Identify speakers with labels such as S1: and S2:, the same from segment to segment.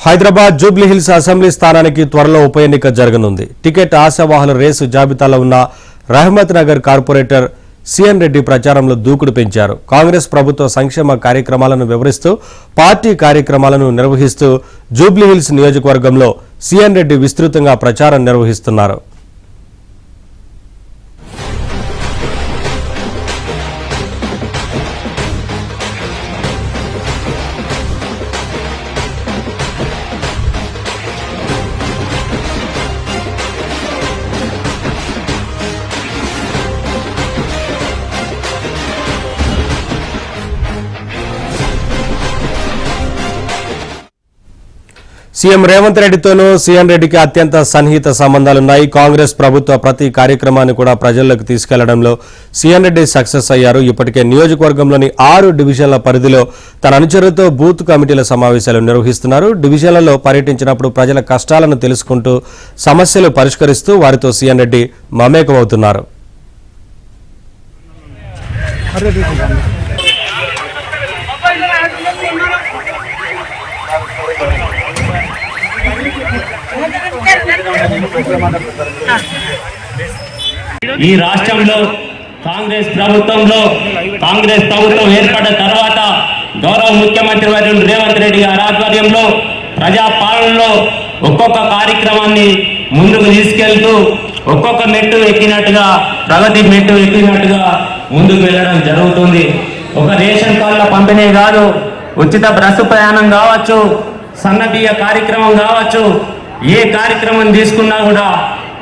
S1: Hyderabad Jubilee Hills assembly స్థానానికి త్వరలో ఉప ఎన్నిక జరగనుంది. టికెట్ ఆశావాహుల రేసు జాబితాలో ఉన్న రహమత్ నగర్ కార్పొరేటర్ సిఎన్ రెడ్డి ప్రచారంలో దూకుడు పెంచారు. కాంగ్రెస్ ప్రభుత్వ సంక్షేమ కార్యక్రమాలను వివరిస్తూ పార్టీ కార్యక్రమాలను నిర్వహిస్తూ జూబ్లీహిల్స్ నియోజకవర్గంలో సిఎన్ రెడ్డి విస్తృతంగా ప్రచారం నిర్వహిస్తున్నారు. సీఎం రేవంత్ రెడ్డితోనూ సిఎన్ రెడ్డికి అత్యంత సన్నిహిత సంబంధాలున్నాయి. కాంగ్రెస్ ప్రభుత్వ ప్రతి కార్యక్రమాన్ని కూడా ప్రజల్లోకి తీసుకెళ్లడంలో సిఎన్ రెడ్డి సక్సెస్ అయ్యారు. ఇప్పటికే నియోజకవర్గంలోని 6 డివిజన్ల పరిధిలో తన అనుచరులతో బూత్ కమిటీల సమావేశాలు నిర్వహిస్తున్నారు. డివిజన్లలో పర్యటించినప్పుడు ప్రజల కష్టాలను తెలుసుకుంటూ సమస్యలు పరిష్కరిస్తూ వారితో సిఎన్ రెడ్డి మమేకమవుతున్నారు.
S2: ఈ రాష్ట్రంలో కాంగ్రెస్ ప్రభుత్వం ఏర్పడిన తర్వాత గౌరవ ముఖ్యమంత్రి వర్యులు రేవంత్ రెడ్డి గారి ఆధ్వర్యంలో ప్రజాపాలనలో ఒక్కొక్క కార్యక్రమాన్ని ముందుకు తీసుకెళ్తూ ఒక్కొక్క మెట్టు ఎక్కినట్టుగా ప్రగతి మెట్టు ఎక్కినట్టుగా ముందుకు వెళ్ళడం జరుగుతుంది. ఒక రేషన్ కార్డుల పంపిణీ కాదు, ఉచిత బస్సు ప్రయాణం కావచ్చు, సన్నబియ్య కార్యక్రమం కావచ్చు, ఏ కార్యక్రమం తీసుకున్నా కూడా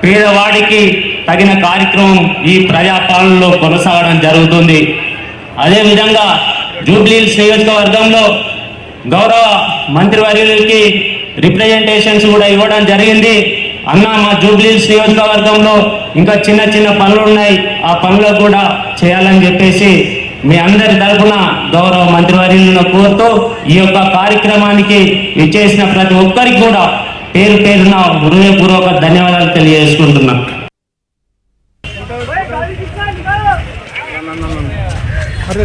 S2: పేదవాడికి తగిన కార్యక్రమం ఈ ప్రజాపాలనలో కొనసాగడం జరుగుతుంది. అదేవిధంగా జూబ్లీహిల్స్ నియోజకవర్గంలో గౌరవ మంత్రివర్యులకి రిప్రజెంటేషన్స్ కూడా ఇవ్వడం జరిగింది. అన్న మా జూబ్లీహిల్స్ నియోజకవర్గంలో ఇంకా చిన్న చిన్న పనులు ఉన్నాయి, ఆ పనులు కూడా చేయాలని చెప్పేసి మీ అందరి తరఫున గౌరవ మంత్రివర్యులను కోరుతూ ఈ యొక్క కార్యక్రమానికి ఇచ్చేసిన ప్రతి ఒక్కరికి కూడా పేరు పేరున హృదయపూర్వక ధన్యవాదాలు తెలియజేసుకుంటున్నా.
S3: అరే